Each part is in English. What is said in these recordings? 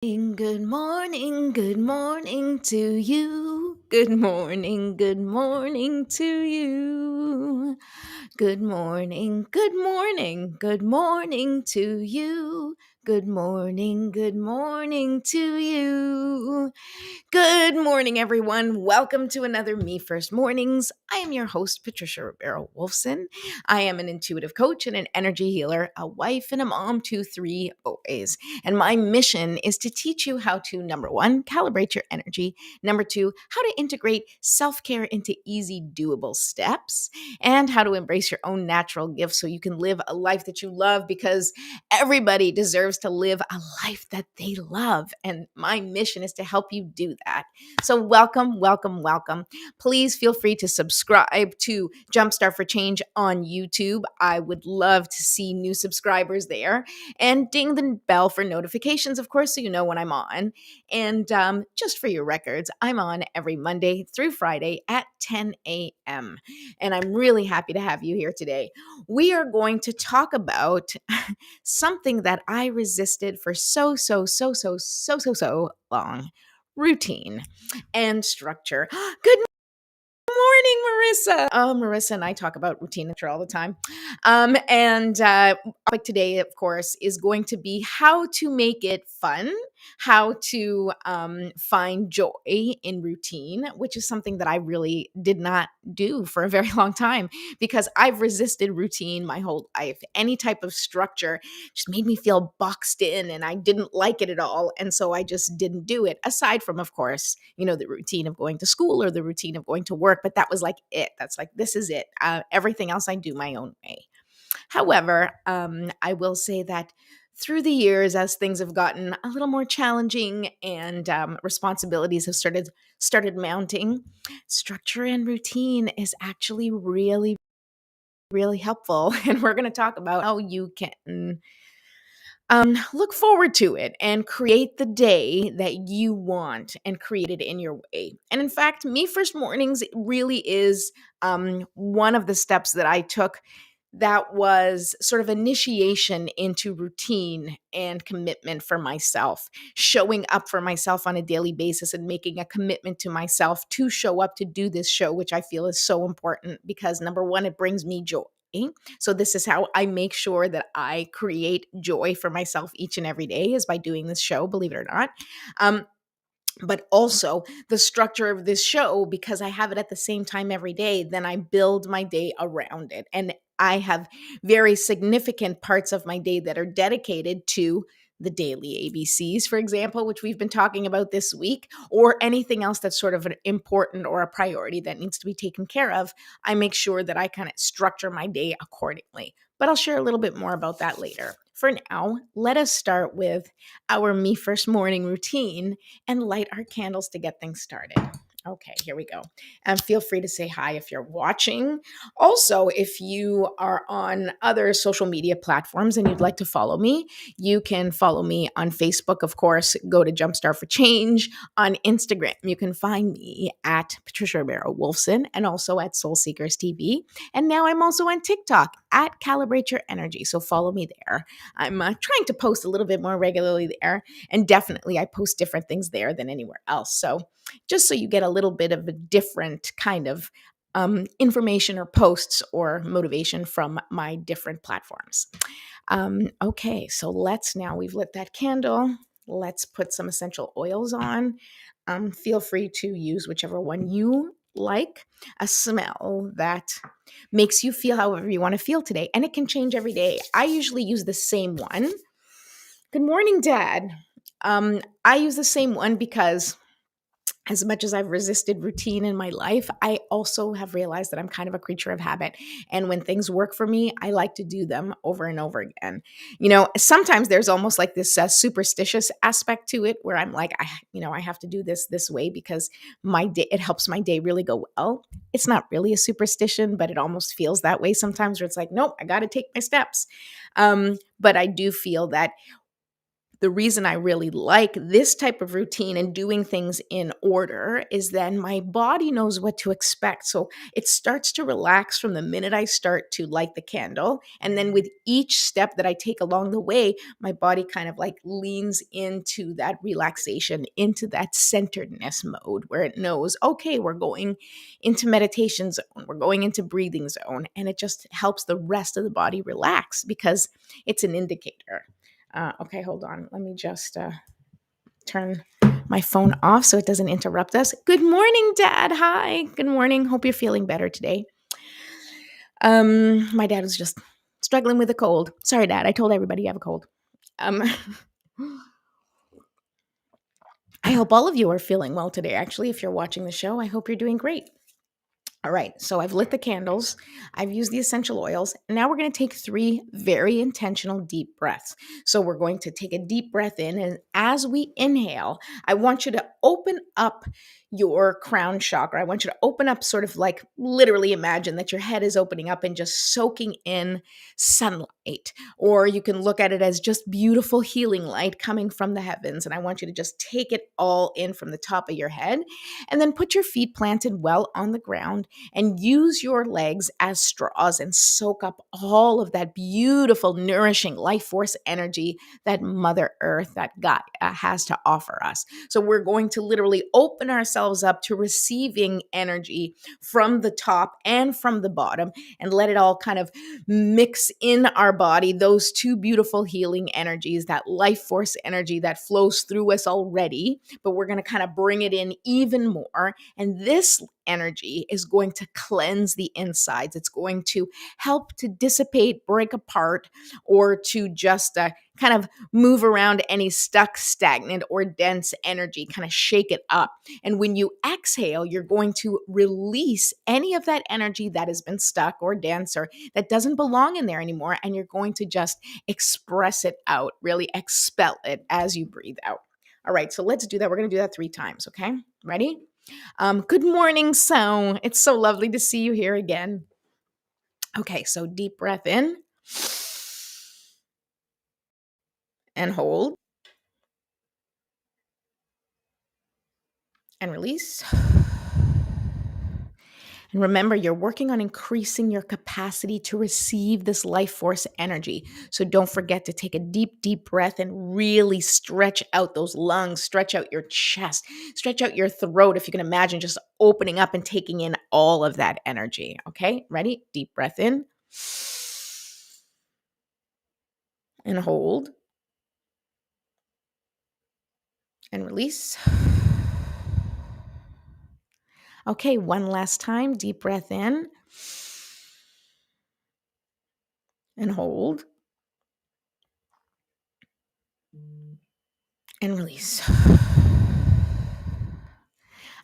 Good morning, good morning to you. Good morning to you. Good morning, good morning to you. Good morning to you. Good morning, everyone. Welcome to another Me First Mornings. I am your host, Patricia Rivera Wolfson. I am an intuitive coach and an energy healer, a wife and a mom to three boys. And my mission is to teach you how to, number one, calibrate your energy. Number two, how to integrate self care into easy, doable steps, and how to embrace your own natural gifts so you can live a life that you love because everybody deserves to live a life that they love. And my mission is to help you do that. So, welcome, welcome, welcome. Please feel free to subscribe to Jumpstart for Change on YouTube. I would love to see new subscribers there. And ding the bell for notifications, of course, so you know when I'm on. And just for your records, I'm on every Monday through Friday at 10 a.m. And I'm really happy to have you here today. We are going to talk about something that I resisted for so long: routine and structure. Good morning, Marissa. Marissa and I talk about routine and structure all the time. And topic today, of course, is going to be how to make it fun, how to find joy in routine, which is something that I really did not do for a very long time because I've resisted routine my whole life. Any type of structure just made me feel boxed in and I didn't like it at all. And so I just didn't do it, aside from, of course, the routine of going to school or the routine of going to work. But that was like it. That's like, this is it. Everything else I do my own way. However, I will say that through the years, as things have gotten a little more challenging and responsibilities have started mounting, structure and routine is actually really, really helpful. And we're going to talk about how you can look forward to it and create the day that you want and create it in your way. And in fact, Me First Mornings really is one of the steps that I took that was sort of initiation into routine and commitment for myself, showing up for myself on a daily basis and making a commitment to myself to show up to do this show, which I feel is so important because number one, it brings me joy. So this is how I make sure that I create joy for myself each and every day, is by doing this show, believe it or not. But also the structure of this show, because I have it at the same time every day, then I build my day around it. And I have very significant parts of my day that are dedicated to the daily ABCs, for example, which we've been talking about this week, or anything else that's sort of an important or a priority that needs to be taken care of. I make sure that I kind of structure my day accordingly. But I'll share a little bit more about that later. For now, let us start with our Me First Morning routine and light our candles to get things started. Okay, here we go. And feel free to say hi if you're watching. Also, if you are on other social media platforms and you'd like to follow me, you can follow me on Facebook, of course. Go to Jumpstart for Change. On Instagram, you can find me at Patricia Rivera Wolfson and also at Soul Seekers TV. And now I'm also on TikTok at Calibrate Your Energy. So follow me there. I'm trying to post a little bit more regularly there. And definitely, I post different things there than anywhere else. So just so you get a little bit of a different kind of information or posts or motivation from my different platforms. Okay, so we've lit that candle. Let's put some essential oils on. Feel free to use whichever one you like, a smell that makes you feel however you want to feel today. And it can change every day. I usually use the same one. Good morning, Dad. I use the same one because as much as I've resisted routine in my life, I also have realized that I'm kind of a creature of habit. And when things work for me, I like to do them over and over again. Sometimes there's almost like this superstitious aspect to it where I'm like, I have to do this way because it helps my day really go well. It's not really a superstition, but it almost feels that way sometimes where it's like, nope, I got to take my steps. But I do feel that the reason I really like this type of routine and doing things in order is then my body knows what to expect. So it starts to relax from the minute I start to light the candle. And then with each step that I take along the way, my body kind of like leans into that relaxation, into that centeredness mode where it knows, okay, we're going into meditation zone, we're going into breathing zone. And it just helps the rest of the body relax because it's an indicator. Okay, hold on. Let me just turn my phone off so it doesn't interrupt us. Good morning, Dad. Hi. Good morning. Hope you're feeling better today. My dad was just struggling with a cold. Sorry, Dad. I told everybody you have a cold. Um, I hope all of you are feeling well today. Actually, if you're watching the show, I hope you're doing great. All right, so I've lit the candles, I've used the essential oils, and now we're going to take 3 very intentional deep breaths. So we're going to take a deep breath in, and as we inhale, I want you to open up your crown chakra. I want you to open up, sort of like literally imagine that your head is opening up and just soaking in sunlight. Or you can look at it as just beautiful healing light coming from the heavens. And I want you to just take it all in from the top of your head, and then put your feet planted well on the ground and use your legs as straws and soak up all of that beautiful, nourishing life force energy that Mother Earth, that God has to offer us. So we're going to literally open ourselves up to receiving energy from the top and from the bottom and let it all kind of mix in our body, those 2 beautiful healing energies, that life force energy that flows through us already, but we're going to kind of bring it in even more. And this energy is going to cleanse the insides. It's going to help to dissipate, break apart, or to just kind of move around any stuck, stagnant, or dense energy, kind of shake it up. And when you exhale, you're going to release any of that energy that has been stuck or dense or that doesn't belong in there anymore. And you're going to just express it out, really expel it as you breathe out. All right, so let's do that. We're going to do that 3 times, okay? Ready? Good morning, So. It's so lovely to see you here again. Okay, so deep breath in and hold and release. And remember, you're working on increasing your capacity to receive this life force energy. So don't forget to take a deep, deep breath and really stretch out those lungs, stretch out your chest, stretch out your throat. If you can imagine just opening up and taking in all of that energy. Okay, ready? Deep breath in and hold and release. Okay, one last time. Deep breath in and hold and release.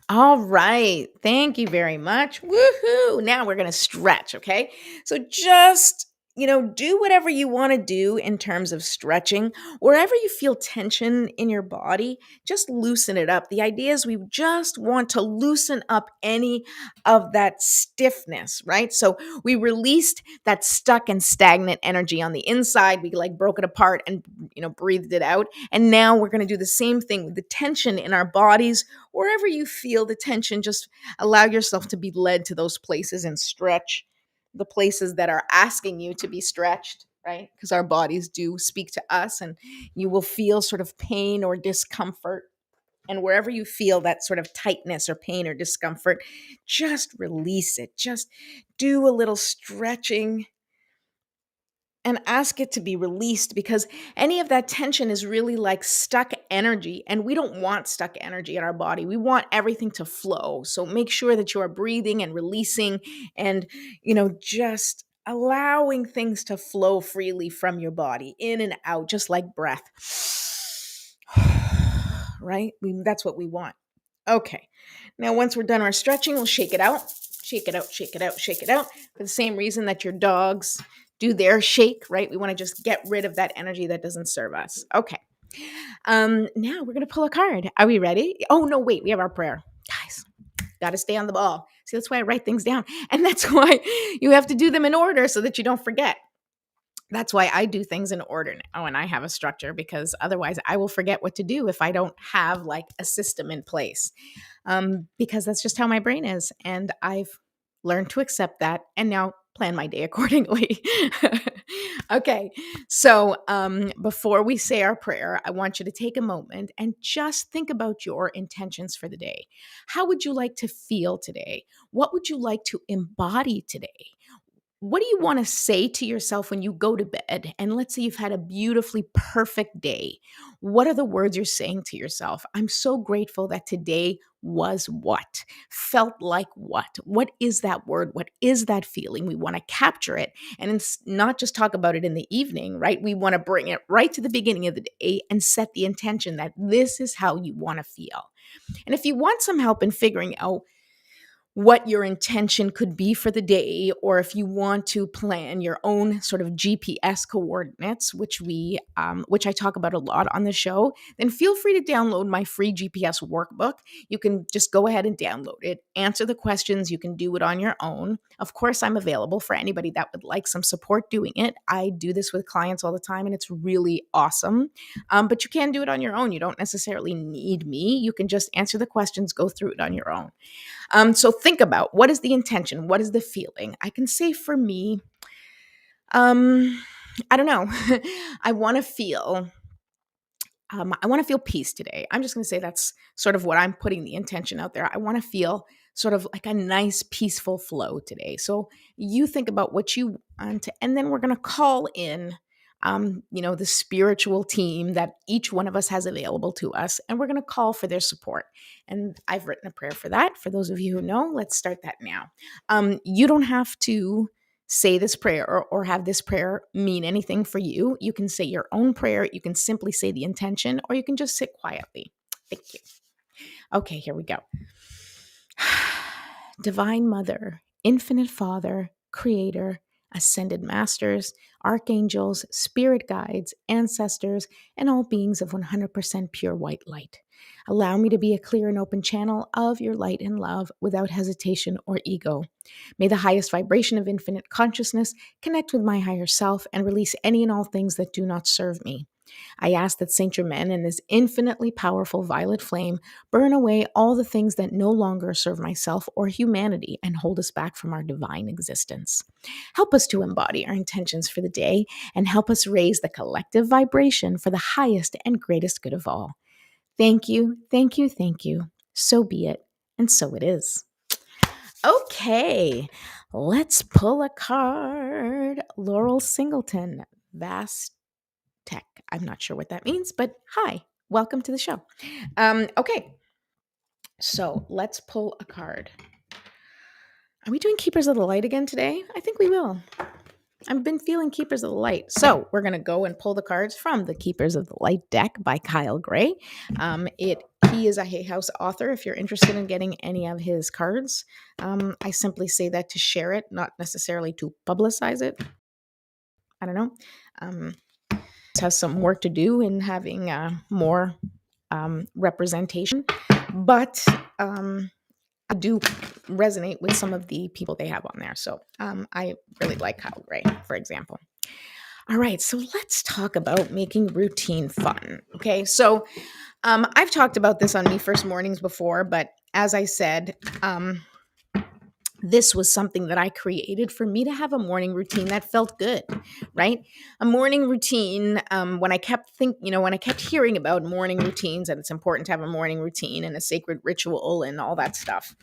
All right. Thank you very much. Woohoo. Now we're going to stretch, okay? So just, do whatever you want to do in terms of stretching. Wherever you feel tension in your body, just loosen it up. The idea is we just want to loosen up any of that stiffness, right? So we released that stuck and stagnant energy on the inside. We like broke it apart and, breathed it out. And now we're going to do the same thing with the tension in our bodies. Wherever you feel the tension, just allow yourself to be led to those places and stretch the places that are asking you to be stretched, right? Because our bodies do speak to us, and you will feel sort of pain or discomfort. And wherever you feel that sort of tightness or pain or discomfort, just release it. Just do a little stretching and ask it to be released, because any of that tension is really like stuck energy, and we don't want stuck energy in our body. We want everything to flow. So make sure that you are breathing and releasing and, just allowing things to flow freely from your body, in and out, just like breath. Right? That's what we want. Okay. Now, once we're done our stretching, we'll shake it out. Shake it out, shake it out, shake it out. For the same reason that your dogs do their shake, right? We want to just get rid of that energy that doesn't serve us. Okay. Now we're going to pull a card. Are we ready? Oh, no, wait. We have our prayer. Guys, got to stay on the ball. See, that's why I write things down. And that's why you have to do them in order so that you don't forget. That's why I do things in order now and I have a structure, because otherwise I will forget what to do if I don't have like a system in place. Because that's just how my brain is. And I've learned to accept that and now plan my day accordingly. Okay. So before we say our prayer, I want you to take a moment and just think about your intentions for the day. How would you like to feel today? What would you like to embody today? What do you want to say to yourself when you go to bed? And let's say you've had a beautifully perfect day. What are the words you're saying to yourself? I'm so grateful that today was what? Felt like what? What is that word? What is that feeling? We want to capture it and it's not just talk about it in the evening, right? We want to bring it right to the beginning of the day and set the intention that this is how you want to feel. And if you want some help in figuring out what your intention could be for the day, or if you want to plan your own sort of GPS coordinates, which I talk about a lot on the show, then feel free to download my free GPS workbook. You can just go ahead and download it, answer the questions. You can do it on your own. Of course, I'm available for anybody that would like some support doing it. I do this with clients all the time, and it's really awesome. But you can do it on your own. You don't necessarily need me. You can just answer the questions, go through it on your own. So think about, what is the intention? What is the feeling? I can say for me, I don't know. I want to feel peace today. I'm just going to say that's sort of what I'm putting the intention out there. I want to feel sort of like a nice, peaceful flow today. So you think about what you want, and then we're going to call in, the spiritual team that each one of us has available to us, and we're going to call for their support. And I've written a prayer for that. For those of you who know, let's start that now. You don't have to say this prayer or have this prayer mean anything for you. You can say your own prayer. You can simply say the intention, or you can just sit quietly. Thank you. Okay, here we go. Divine Mother, Infinite Father, Creator, Ascended Masters, Archangels, Spirit Guides, Ancestors, and all beings of 100% pure white light. Allow me to be a clear and open channel of your light and love without hesitation or ego. May the highest vibration of infinite consciousness connect with my higher self and release any and all things that do not serve me. I ask that Saint Germain and his infinitely powerful violet flame burn away all the things that no longer serve myself or humanity and hold us back from our divine existence. Help us to embody our intentions for the day and help us raise the collective vibration for the highest and greatest good of all. Thank you, thank you, thank you. So be it, and so it is. Okay, let's pull a card. Laurel Singleton, Vast Tech. I'm not sure what that means, but hi, welcome to the show. Okay, so let's pull a card. Are we doing Keepers of the Light again today? I think we will. I've been feeling Keepers of the Light. So we're going to go and pull the cards from the Keepers of the Light deck by Kyle Gray. He is a Hay House author. If you're interested in getting any of his cards, I simply say that to share it, not necessarily to publicize it. I don't know. Has some work to do in having more representation, but I do resonate with some of the people they have on there. So I really like Kyle Gray, for example. All right, so let's talk about making routine fun. Okay, so I've talked about this on Me First Mornings before, but as I said, this was something that I created for me to have a morning routine that felt good, right? A morning routine. When I kept hearing about morning routines, and it's important to have a morning routine and a sacred ritual and all that stuff.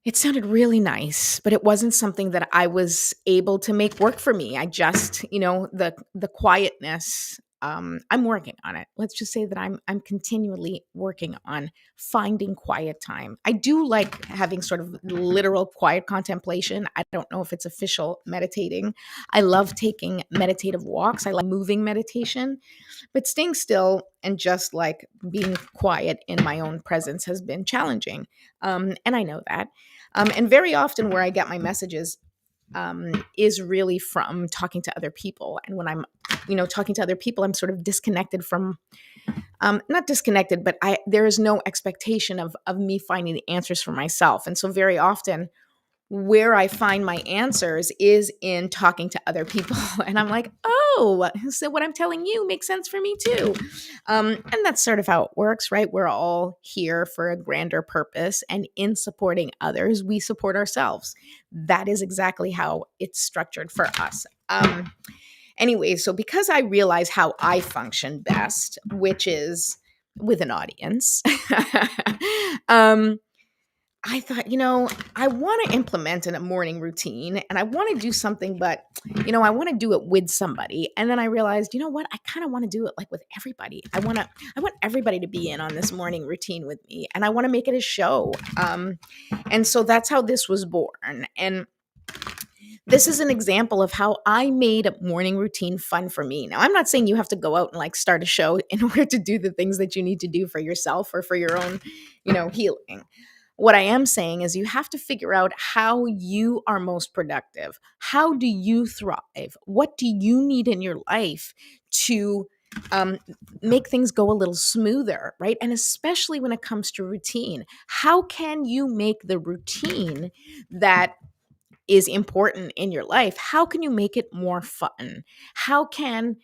It sounded really nice, but it wasn't something that I was able to make work for me. I just, the quietness. I'm working on it. Let's just say that I'm continually working on finding quiet time. I do like having sort of literal quiet contemplation. I don't know if it's official meditating. I love taking meditative walks. I like moving meditation, but staying still and just like being quiet in my own presence has been challenging. And I know that. And very often where I get my messages is really from talking to other people. And when I'm, talking to other people, I'm sort of disconnected from, not disconnected, but there is no expectation of me finding the answers for myself. And so very often where I find my answers is in talking to other people. And I'm like, oh, so what I'm telling you makes sense for me too. And that's sort of how it works, right? We're all here for a grander purpose. And in supporting others, we support ourselves. That is exactly how it's structured for us. Anyway, so because I realize how I function best, which is with an audience, um, I thought, I want to implement in a morning routine and I want to do something, but, I want to do it with somebody. And then I realized, you know what? I kind of want to do it like with everybody. I want everybody to be in on this morning routine with me and I want to make it a show. And so that's how this was born. And this is an example of how I made a morning routine fun for me. Now, I'm not saying you have to go out and like start a show in order to do the things that you need to do for yourself or for your own, healing. What I am saying is you have to figure out how you are most productive. How do you thrive? What do you need in your life to um, make things go a little smoother, right? And especially when it comes to routine, how can you make the routine that is important in your life, how can you make it more fun? How can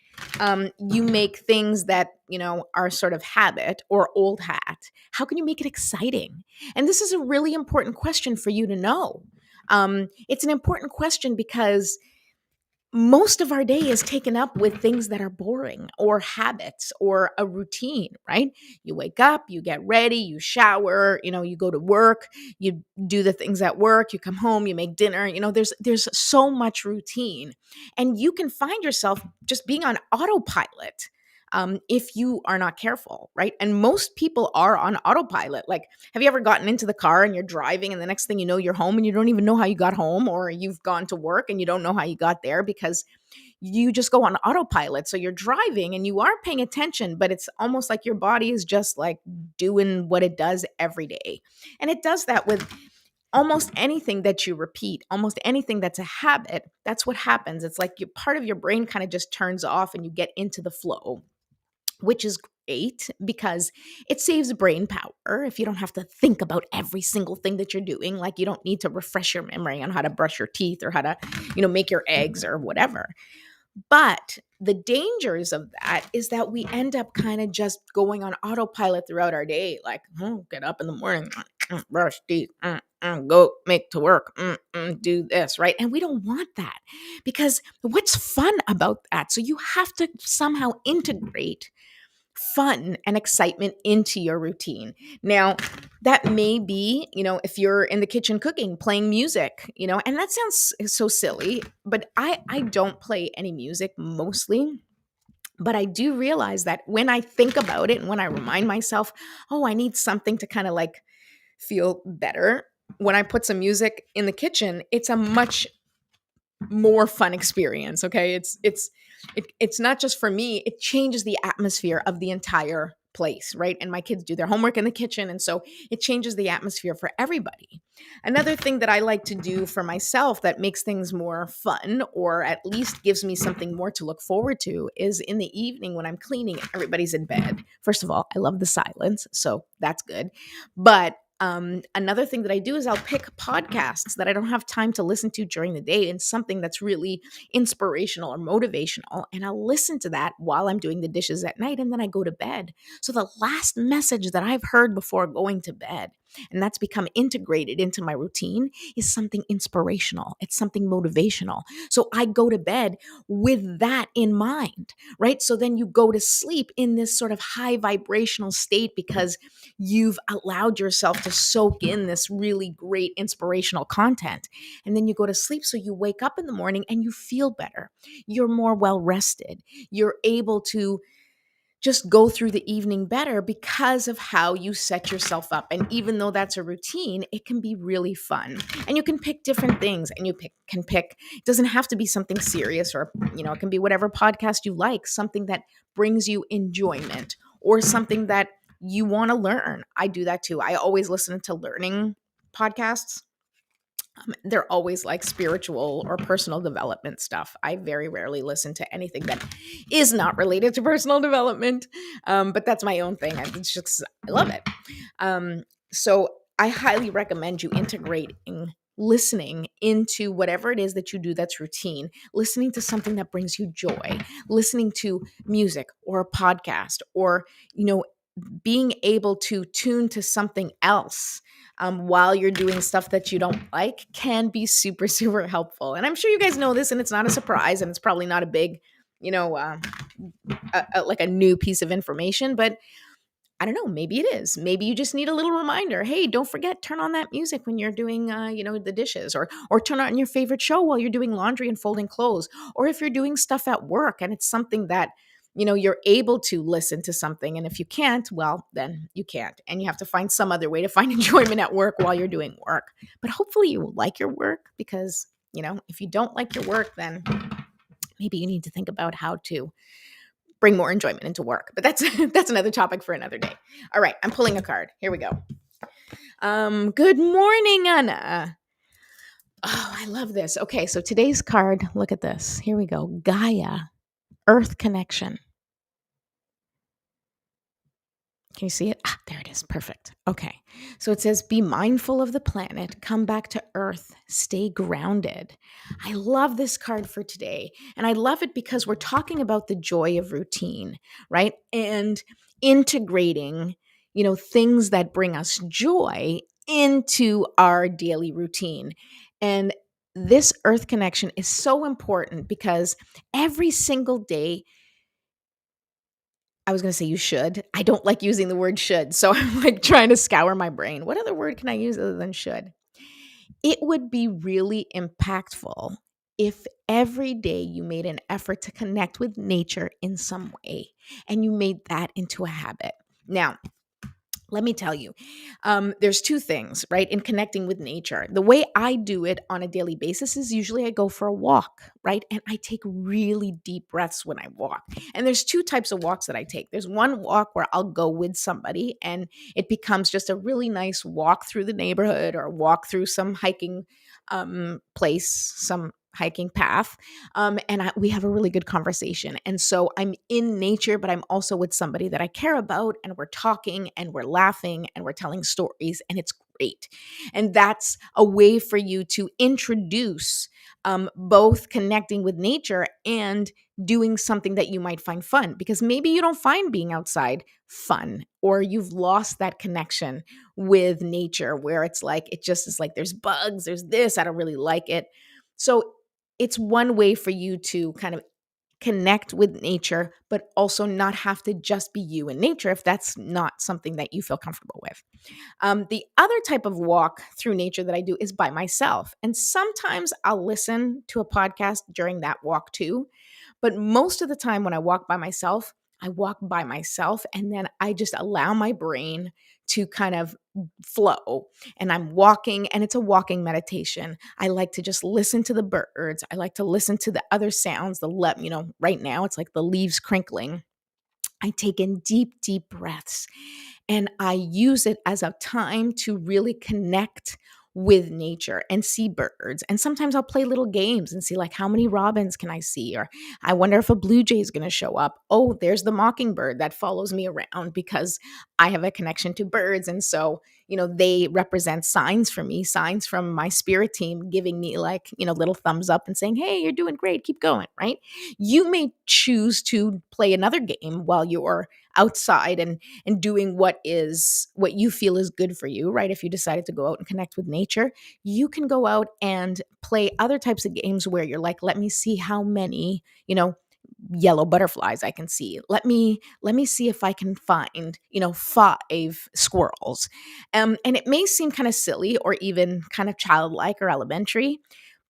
you make things that, are sort of habit or old hat? How can you make it exciting? And this is a really important question for you to know. It's an important question because most of our day is taken up with things that are boring or habits or a routine, right? You wake up, you get ready, you shower, you go to work, you do the things at work, you come home, you make dinner, there's so much routine. And you can find yourself just being on autopilot if you are not careful, right? And most people are on autopilot. Like, have you ever gotten into the car and you're driving and the next thing you know, you're home and you don't even know how you got home, or you've gone to work and you don't know how you got there because you just go on autopilot. So you're driving and you are paying attention, but it's almost like your body is just like doing what it does every day. And it does that with almost anything that you repeat, almost anything that's a habit. That's what happens. It's like part of your brain kind of just turns off and you get into the flow, which is great because it saves brain power if you don't have to think about every single thing that you're doing. Like, you don't need to refresh your memory on how to brush your teeth or how to, make your eggs or whatever. But the dangers of that is that we end up kind of just going on autopilot throughout our day. Like, get up in the morning, brush teeth, go make to work, do this, right? And we don't want that because what's fun about that? So you have to somehow integrate fun and excitement into your routine. Now, that may be, if you're in the kitchen cooking, playing music, and that sounds so silly, but I don't play any music mostly. But I do realize that when I think about it and when I remind myself, oh, I need something to kind of like feel better, when I put some music in the kitchen, it's a much more fun experience. Okay. It's not just for me, it changes the atmosphere of the entire place, right? And my kids do their homework in the kitchen, and so it changes the atmosphere for everybody. Another thing that I like to do for myself that makes things more fun, or at least gives me something more to look forward to, is in the evening when I'm cleaning, everybody's in bed. First of all, I love the silence, so that's good. But another thing that I do is I'll pick podcasts that I don't have time to listen to during the day and something that's really inspirational or motivational. And I'll listen to that while I'm doing the dishes at night. And then I go to bed. So the last message that I've heard before going to bed, and that's become integrated into my routine, is something inspirational. It's something motivational. So I go to bed with that in mind, right? So then you go to sleep in this sort of high vibrational state because you've allowed yourself to soak in this really great inspirational content. And then you go to sleep. So you wake up in the morning and you feel better. You're more well rested. You're able to just go through the evening better because of how you set yourself up. And even though that's a routine, it can be really fun. And you can pick different things, and can pick, it doesn't have to be something serious, or, it can be whatever podcast you like, something that brings you enjoyment or something that you want to learn. I do that too. I always listen to learning podcasts. They're always like spiritual or personal development stuff. I very rarely listen to anything that is not related to personal development, but that's my own thing. I love it. So I highly recommend you integrating listening into whatever it is that you do that's routine, listening to something that brings you joy, listening to music or a podcast, or, being able to tune to something else while you're doing stuff that you don't like can be super, super helpful. And I'm sure you guys know this, and it's not a surprise, and it's probably not a big, you know, like a new piece of information, but I don't know, maybe it is. Maybe you just need a little reminder. Hey, don't forget, turn on that music when you're doing, the dishes, or turn on your favorite show while you're doing laundry and folding clothes, or if you're doing stuff at work and it's something that you're able to listen to something. And if you can't, well, then you can't, and you have to find some other way to find enjoyment at work while you're doing work. But hopefully, you like your work, because if you don't like your work, then maybe you need to think about how to bring more enjoyment into work. But that's that's another topic for another day. All right, I'm pulling a card. Here we go. Good morning, Anna. Oh, I love this. Okay, so today's card, look at this. Here we go. Gaia, Earth connection. Can you see it? Ah, there it is. Perfect. Okay. So it says, be mindful of the planet, come back to Earth, stay grounded. I love this card for today. And I love it because we're talking about the joy of routine, right? And integrating, things that bring us joy into our daily routine. And this Earth connection is so important because every single day, I was going to say you should. I don't like using the word should. So I'm like trying to scour my brain. What other word can I use other than should? It would be really impactful if every day you made an effort to connect with nature in some way and you made that into a habit. Now, let me tell you, there's two things, right, in connecting with nature. The way I do it on a daily basis is usually I go for a walk, right? And I take really deep breaths when I walk. And there's two types of walks that I take. There's one walk where I'll go with somebody and it becomes just a really nice walk through the neighborhood or walk through some hiking place, some hiking path, we have a really good conversation. And so I'm in nature, but I'm also with somebody that I care about, and we're talking and we're laughing and we're telling stories, and it's great. And that's a way for you to introduce both connecting with nature and doing something that you might find fun, because maybe you don't find being outside fun, or you've lost that connection with nature where it's like, it just is like, there's bugs, there's this, I don't really like it. So it's one way for you to kind of connect with nature, but also not have to just be you in nature if that's not something that you feel comfortable with. The other type of walk through nature that I do is by myself. And sometimes I'll listen to a podcast during that walk too. But most of the time when I walk by myself, and then I just allow my brain to kind of flow, and I'm walking, and it's a walking meditation. I like to just listen to the birds. I like to listen to the other sounds, right now it's like the leaves crinkling. I take in deep, deep breaths, and I use it as a time to really connect with nature and see birds. And sometimes I'll play little games and see, like, how many robins can I see? Or I wonder if a blue jay is going to show up. Oh, there's the mockingbird that follows me around because I have a connection to birds. And so, they represent signs for me, signs from my spirit team giving me, like, little thumbs up and saying, hey, you're doing great. Keep going, right? You may choose to play another game while you're outside and doing what you feel is good for you, right? If you decided to go out and connect with nature, you can go out and play other types of games where you're like, let me see how many, yellow butterflies I can see. Let me see if I can find, 5 squirrels. And it may seem kind of silly or even kind of childlike or elementary,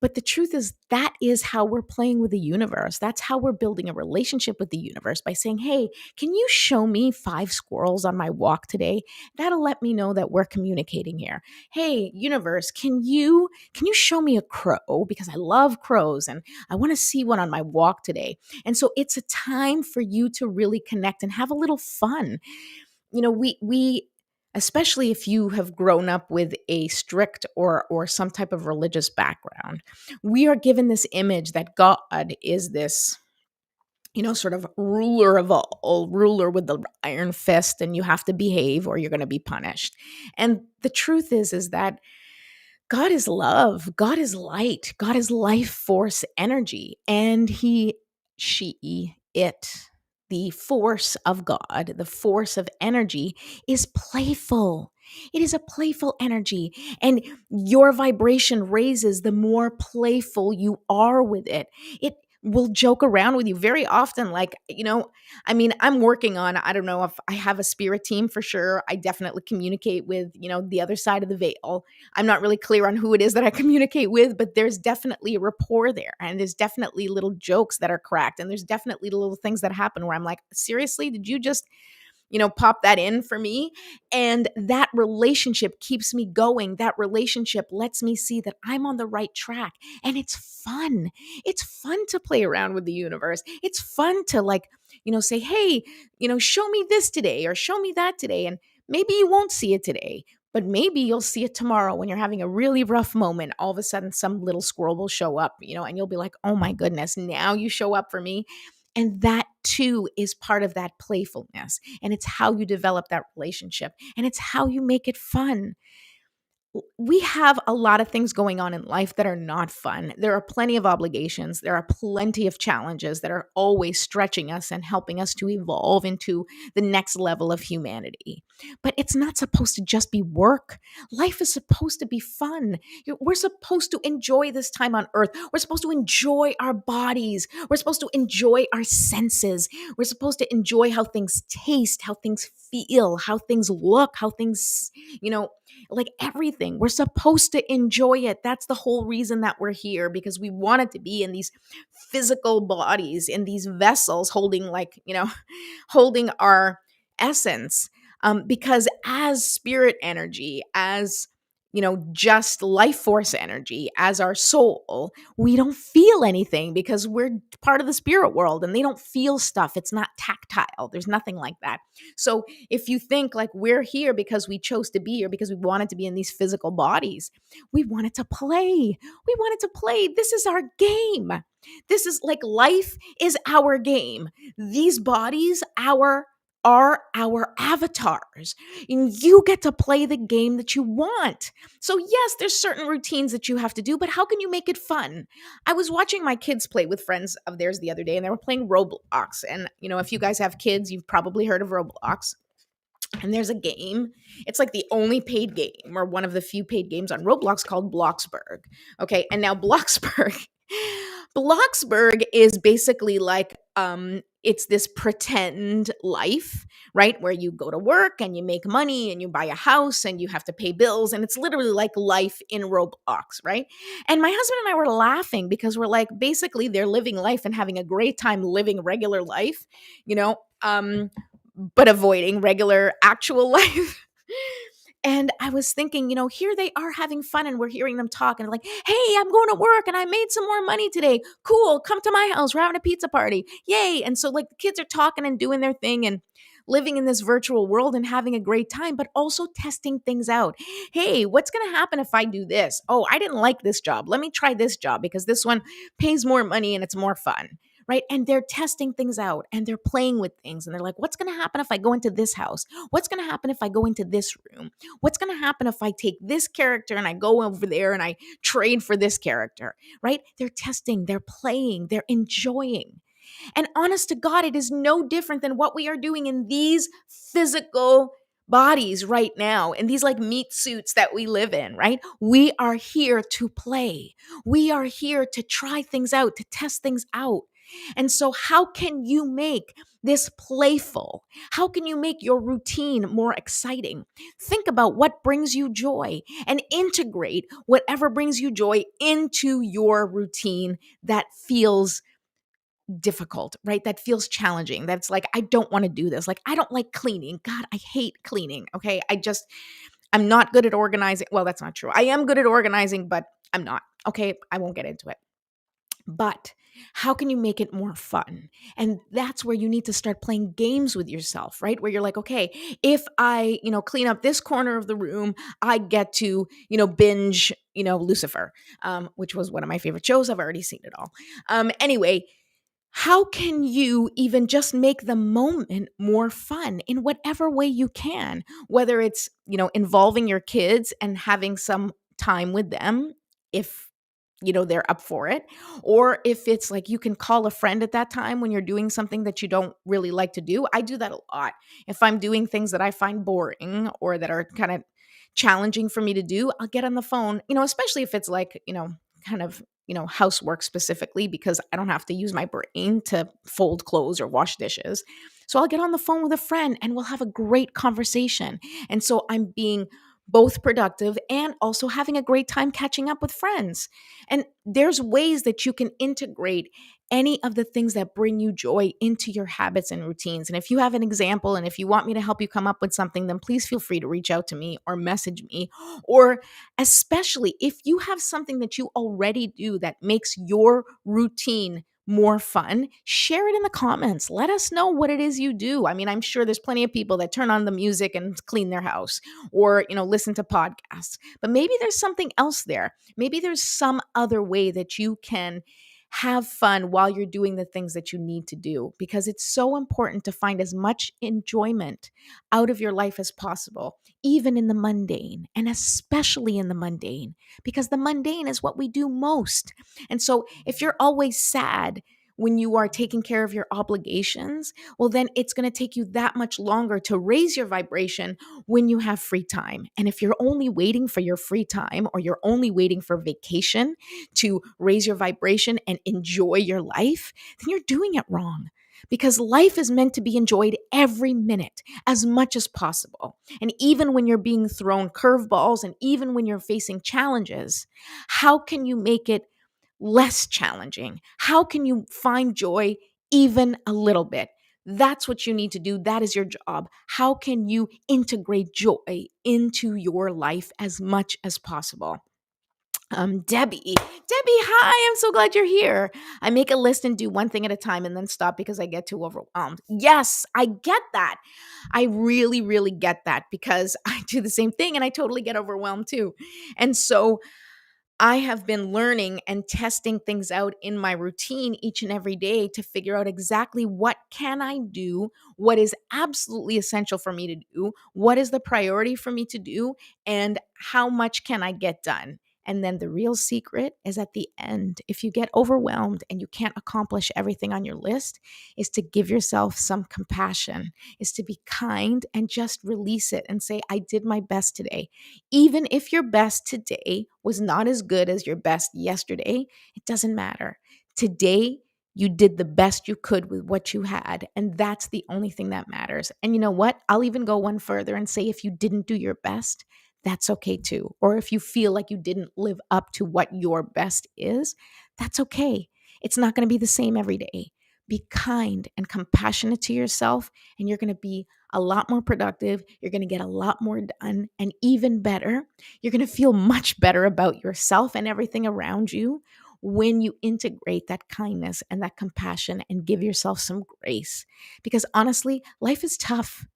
but the truth is that is how we're playing with the universe. That's how we're building a relationship with the universe, by saying, hey, can you show me 5 squirrels on my walk today? That'll let me know that we're communicating here. Hey, universe, can you show me a crow? Because I love crows and I want to see one on my walk today. And so it's a time for you to really connect and have a little fun. We especially if you have grown up with a strict or some type of religious background, we are given this image that God is this, sort of ruler of all, ruler with the iron fist, and you have to behave or you're going to be punished. And the truth is that God is love. God is light. God is life force energy. And it, the force of God, the force of energy is playful. It is a playful energy. And your vibration raises the more playful you are with it. It will joke around with you very often. Like, I mean, I'm working on, I don't know if I have a spirit team for sure. I definitely communicate with, the other side of the veil. I'm not really clear on who it is that I communicate with, but there's definitely a rapport there. And there's definitely little jokes that are cracked. And there's definitely little things that happen where I'm like, seriously, did you just, pop that in for me? And that relationship keeps me going. That relationship lets me see that I'm on the right track. And it's fun. It's fun to play around with the universe. It's fun to say, hey, show me this today or show me that today. And maybe you won't see it today, but maybe you'll see it tomorrow when you're having a really rough moment. All of a sudden, some little squirrel will show up, and you'll be like, oh my goodness, now you show up for me. And that too is part of that playfulness. And it's how you develop that relationship. And it's how you make it fun. We have a lot of things going on in life that are not fun. There are plenty of obligations. There are plenty of challenges that are always stretching us and helping us to evolve into the next level of humanity. But it's not supposed to just be work. Life is supposed to be fun. We're supposed to enjoy this time on earth. We're supposed to enjoy our bodies. We're supposed to enjoy our senses. We're supposed to enjoy how things taste, how things feel, how things look, how things, like everything. We're supposed to enjoy it. That's the whole reason that we're here, because we wanted to be in these physical bodies, in these vessels holding holding our essence. Because as spirit energy, as just life force energy, as our soul, we don't feel anything because we're part of the spirit world and they don't feel stuff. It's not tactile. There's nothing like that. So if you think like we're here because we chose to be here, because we wanted to be in these physical bodies, we wanted to play. We wanted to play. This is our game. This is like life is our game. These bodies, are our avatars, and you get to play the game that you want. So yes, there's certain routines that you have to do, but how can you make it fun? I was watching my kids play with friends of theirs the other day, and they were playing Roblox. And if you guys have kids, you've probably heard of Roblox. And there's a game. It's like the only paid game, or one of the few paid games on Roblox, called Bloxburg. Okay, and now Bloxburg is basically like it's this pretend life, right? Where you go to work and you make money and you buy a house and you have to pay bills, and it's literally like life in Roblox, right? And my husband and I were laughing because we're like, basically they're living life and having a great time living regular life, but avoiding regular actual life. And I was thinking, here they are having fun, and we're hearing them talk and like, hey, I'm going to work and I made some more money today. Cool. Come to my house. We're having a pizza party. Yay. And so like the kids are talking and doing their thing and living in this virtual world and having a great time, but also testing things out. Hey, what's going to happen if I do this? Oh, I didn't like this job. Let me try this job because this one pays more money and it's more fun. Right. And they're testing things out and they're playing with things. And they're like, what's going to happen if I go into this house? What's going to happen if I go into this room? What's going to happen if I take this character and I go over there and I trade for this character? Right. They're testing, they're playing, they're enjoying. And honest to God, it is no different than what we are doing in these physical bodies right now, in these like meat suits that we live in, right? We are here to play. We are here to try things out, to test things out. And so how can you make this playful? How can you make your routine more exciting? Think about what brings you joy and integrate whatever brings you joy into your routine that feels difficult, right? That feels challenging. That's like, I don't want to do this. Like, I don't like cleaning. God, I hate cleaning. Okay. I'm not good at organizing. Well, that's not true. I am good at organizing, but I'm not. Okay. I won't get into it. But how can you make it more fun? And that's where you need to start playing games with yourself, right? Where you're like, okay, if I, clean up this corner of the room, I get to, binge, Lucifer, which was one of my favorite shows. I've already seen it all. Anyway, how can you even just make the moment more fun in whatever way you can? Whether it's, involving your kids and having some time with them if they're up for it, or if it's like you can call a friend at that time when you're doing something that you don't really like to do. I do that a lot. If I'm doing things that I find boring or that are kind of challenging for me to do, I'll get on the phone, especially if it's like, kind of, housework specifically, because I don't have to use my brain to fold clothes or wash dishes. So I'll get on the phone with a friend and we'll have a great conversation. And so I'm being both productive and also having a great time catching up with friends. And there's ways that you can integrate any of the things that bring you joy into your habits and routines. And if you have an example and if you want me to help you come up with something, then please feel free to reach out to me or message me. Or especially if you have something that you already do that makes your routine more fun, share it in the comments. Let us know what it is you do. I mean, I'm sure there's plenty of people that turn on the music and clean their house or, listen to podcasts. But maybe there's something else there. Maybe there's some other way that you can have fun while you're doing the things that you need to do, because it's so important to find as much enjoyment out of your life as possible, even in the mundane, and especially in the mundane, because the mundane is what we do most. And so if you're always sad when you are taking care of your obligations, well, then it's going to take you that much longer to raise your vibration when you have free time. And if you're only waiting for your free time, or you're only waiting for vacation to raise your vibration and enjoy your life, then you're doing it wrong. Because life is meant to be enjoyed every minute as much as possible. And even when you're being thrown curveballs and even when you're facing challenges, how can you make it less challenging? How can you find joy even a little bit? That's what you need to do. That is your job. How can you integrate joy into your life as much as possible? Debbie, hi, I'm so glad you're here. I make a list and do one thing at a time and then stop because I get too overwhelmed. Yes, I get that. I really, really get that, because I do the same thing and I totally get overwhelmed too. And so I have been learning and testing things out in my routine each and every day to figure out exactly what can I do, what is absolutely essential for me to do, what is the priority for me to do, and how much can I get done. And then the real secret is at the end. If you get overwhelmed and you can't accomplish everything on your list, is to give yourself some compassion, is to be kind and just release it and say, I did my best today. Even if your best today was not as good as your best yesterday, it doesn't matter. Today, you did the best you could with what you had, and that's the only thing that matters. And you know what? I'll even go one further and say, if you didn't do your best, that's okay too. Or if you feel like you didn't live up to what your best is, that's okay. It's not going to be the same every day. Be kind and compassionate to yourself, and you're going to be a lot more productive. You're going to get a lot more done. And even better, you're going to feel much better about yourself and everything around you when you integrate that kindness and that compassion and give yourself some grace. Because honestly, life is tough.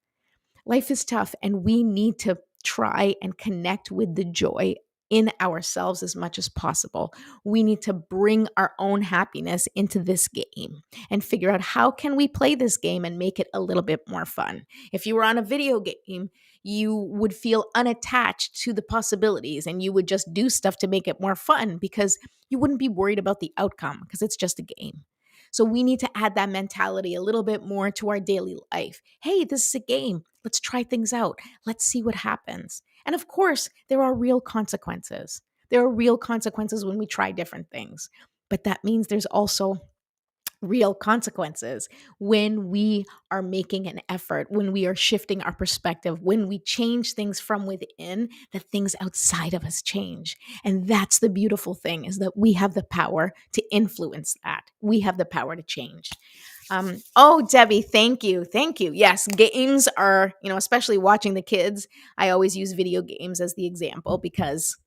Life is tough, and we need to try and connect with the joy in ourselves as much as possible. We need to bring our own happiness into this game and figure out how can we play this game and make it a little bit more fun. If you were on a video game, you would feel unattached to the possibilities and you would just do stuff to make it more fun because you wouldn't be worried about the outcome because it's just a game. So we need to add that mentality a little bit more to our daily life. Hey, this is a game. Let's try things out. Let's see what happens. And of course, there are real consequences. There are real consequences when we try different things. But that means there's also real consequences when we are making an effort, when we are shifting our perspective, when we change things from within, the things outside of us change. And that's the beautiful thing, is that we have the power to influence that. We have the power to change. Oh, Debbie, thank you. Thank you. Yes, games are, especially watching the kids. I always use video games as the example because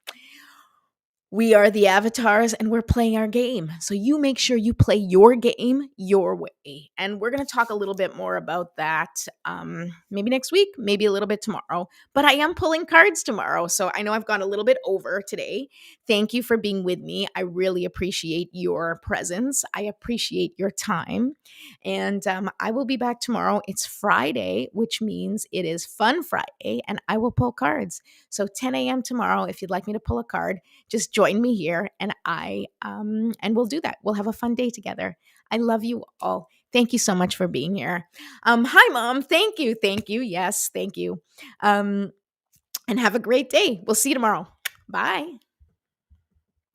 We are the avatars and we're playing our game. So you make sure you play your game your way. And we're going to talk a little bit more about that maybe next week, maybe a little bit tomorrow. But I am pulling cards tomorrow. So I know I've gone a little bit over today. Thank you for being with me. I really appreciate your presence. I appreciate your time. And I will be back tomorrow. It's Friday, which means it is Fun Friday, and I will pull cards. So 10 a.m. tomorrow, if you'd like me to pull a card, just join me here and and we'll do that. We'll have a fun day together. I love you all. Thank you so much for being here. Hi mom. Thank you. Thank you. Yes, thank you. And have a great day. We'll see you tomorrow. Bye.